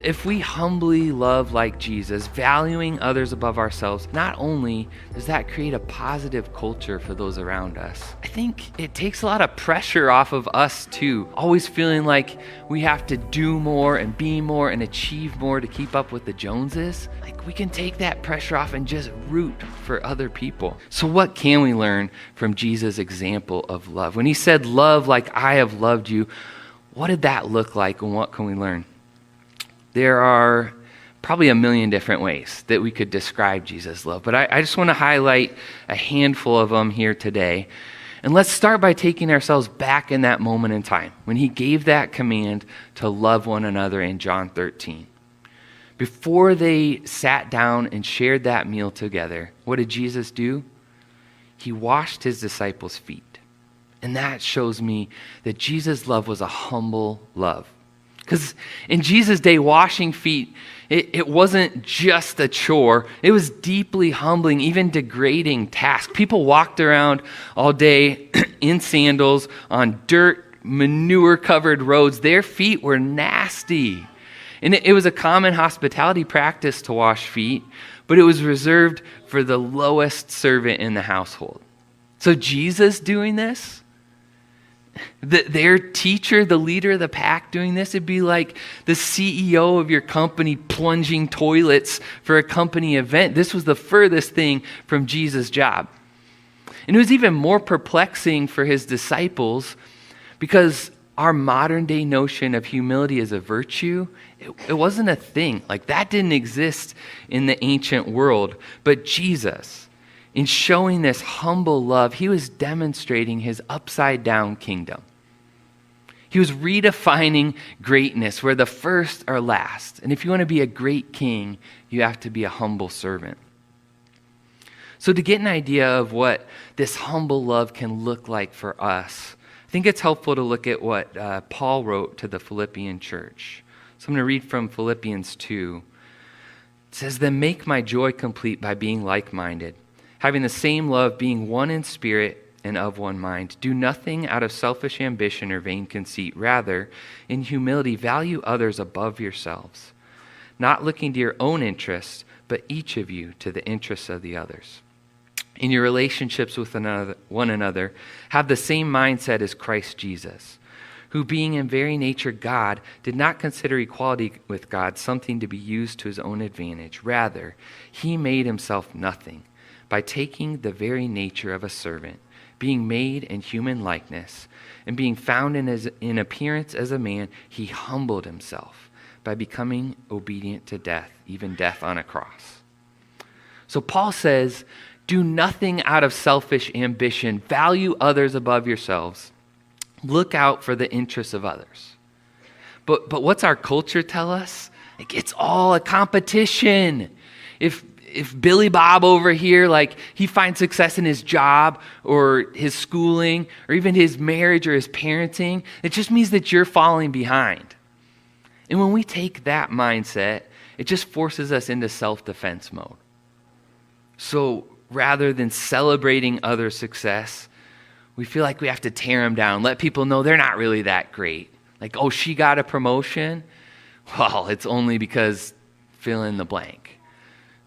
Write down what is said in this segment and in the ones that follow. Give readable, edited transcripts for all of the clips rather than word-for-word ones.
If we humbly love like Jesus, valuing others above ourselves, not only does that create a positive culture for those around us, I think it takes a lot of pressure off of us too. Always feeling like we have to do more and be more and achieve more to keep up with the Joneses. Like we can take that pressure off and just root for other people. So what can we learn from Jesus' example of love? When he said, "Love like I have loved you," what did that look like and what can we learn? There are probably a million different ways that we could describe Jesus' love, but I just want to highlight a handful of them here today. And let's start by taking ourselves back in that moment in time when he gave that command to love one another in John 13. Before they sat down and shared that meal together, what did Jesus do? He washed his disciples' feet. And that shows me that Jesus' love was a humble love. Because in Jesus' day, washing feet, it wasn't just a chore. It was deeply humbling, even degrading task. People walked around all day in sandals on dirt, manure-covered roads. Their feet were nasty. And it was a common hospitality practice to wash feet, but it was reserved for the lowest servant in the household. So Jesus doing this, their teacher, the leader of the pack doing this, it'd be like the CEO of your company plunging toilets for a company event. This was the furthest thing from Jesus' job. And it was even more perplexing for his disciples because our modern day notion of humility as a virtue, it wasn't a thing. Like that didn't exist in the ancient world. But Jesus, in showing this humble love, he was demonstrating his upside down kingdom. He was redefining greatness where the first are last. And if you want to be a great king, you have to be a humble servant. So to get an idea of what this humble love can look like for us, I think it's helpful to look at what Paul wrote to the Philippian church. So I'm going to read from Philippians 2. It says, "Then make my joy complete by being like-minded, having the same love, being one in spirit and of one mind. Do nothing out of selfish ambition or vain conceit. Rather, in humility, value others above yourselves, not looking to your own interests, but each of you to the interests of the others. In your relationships with one another, have the same mindset as Christ Jesus, who being in very nature God, did not consider equality with God something to be used to his own advantage. Rather, he made himself nothing by taking the very nature of a servant, being made in human likeness, and being found in appearance as a man, he humbled himself by becoming obedient to death, even death on a cross." So Paul says, do nothing out of selfish ambition. Value others above yourselves. Look out for the interests of others. But what's our culture tell us? Like, it's all a competition. If Billy Bob over here, like he finds success in his job or his schooling or even his marriage or his parenting, it just means that you're falling behind. And when we take that mindset, it just forces us into self-defense mode. So rather than celebrating other success, we feel like we have to tear them down, let people know they're not really that great. Like, oh, she got a promotion? Well, it's only because fill in the blank.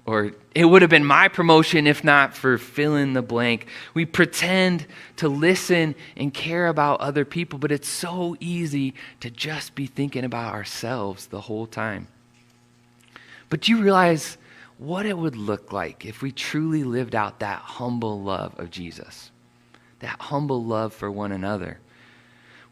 Or it would have been my promotion if not for fill in the blank. We pretend to listen and care about other people, but it's so easy to just be thinking about ourselves the whole time. But do you realize what it would look like if we truly lived out that humble love of Jesus? That humble love for one another.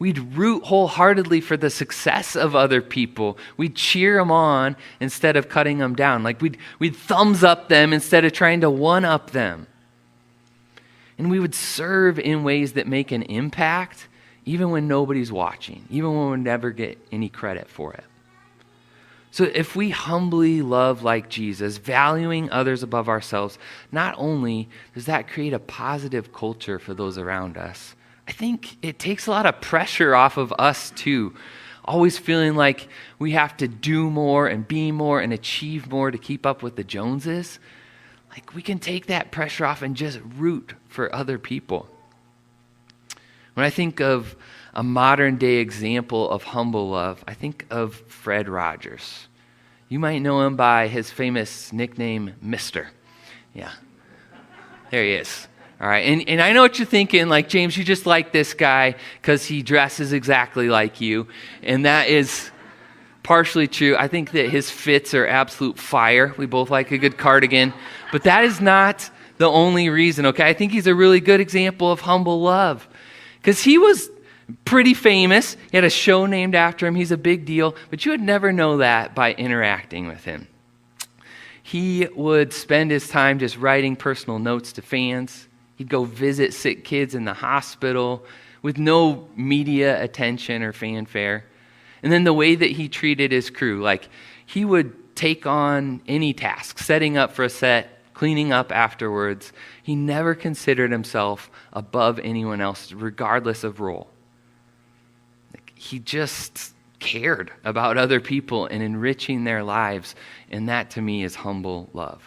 We'd root wholeheartedly for the success of other people. We'd cheer them on instead of cutting them down. Like we'd thumbs up them instead of trying to one-up them. And we would serve in ways that make an impact even when nobody's watching, even when we never get any credit for it. So if we humbly love like Jesus, valuing others above ourselves, not only does that create a positive culture for those around us, I think it takes a lot of pressure off of us too. Always feeling like we have to do more and be more and achieve more to keep up with the Joneses. Like we can take that pressure off and just root for other people. When I think of a modern day example of humble love, I think of Fred Rogers. You might know him by his famous nickname, Mister. Yeah, there he is. All right, and I know what you're thinking, like, James, you just like this guy because he dresses exactly like you, and that is partially true. I think that his fits are absolute fire. We both like a good cardigan, but that is not the only reason, okay? I think he's a really good example of humble love because he was pretty famous. He had a show named after him. He's a big deal, but you would never know that by interacting with him. He would spend his time just writing personal notes to fans. He'd go visit sick kids in the hospital with no media attention or fanfare. And then the way that he treated his crew, like he would take on any task, setting up for a set, cleaning up afterwards. He never considered himself above anyone else, regardless of role. Like, he just cared about other people and enriching their lives. And that to me is humble love.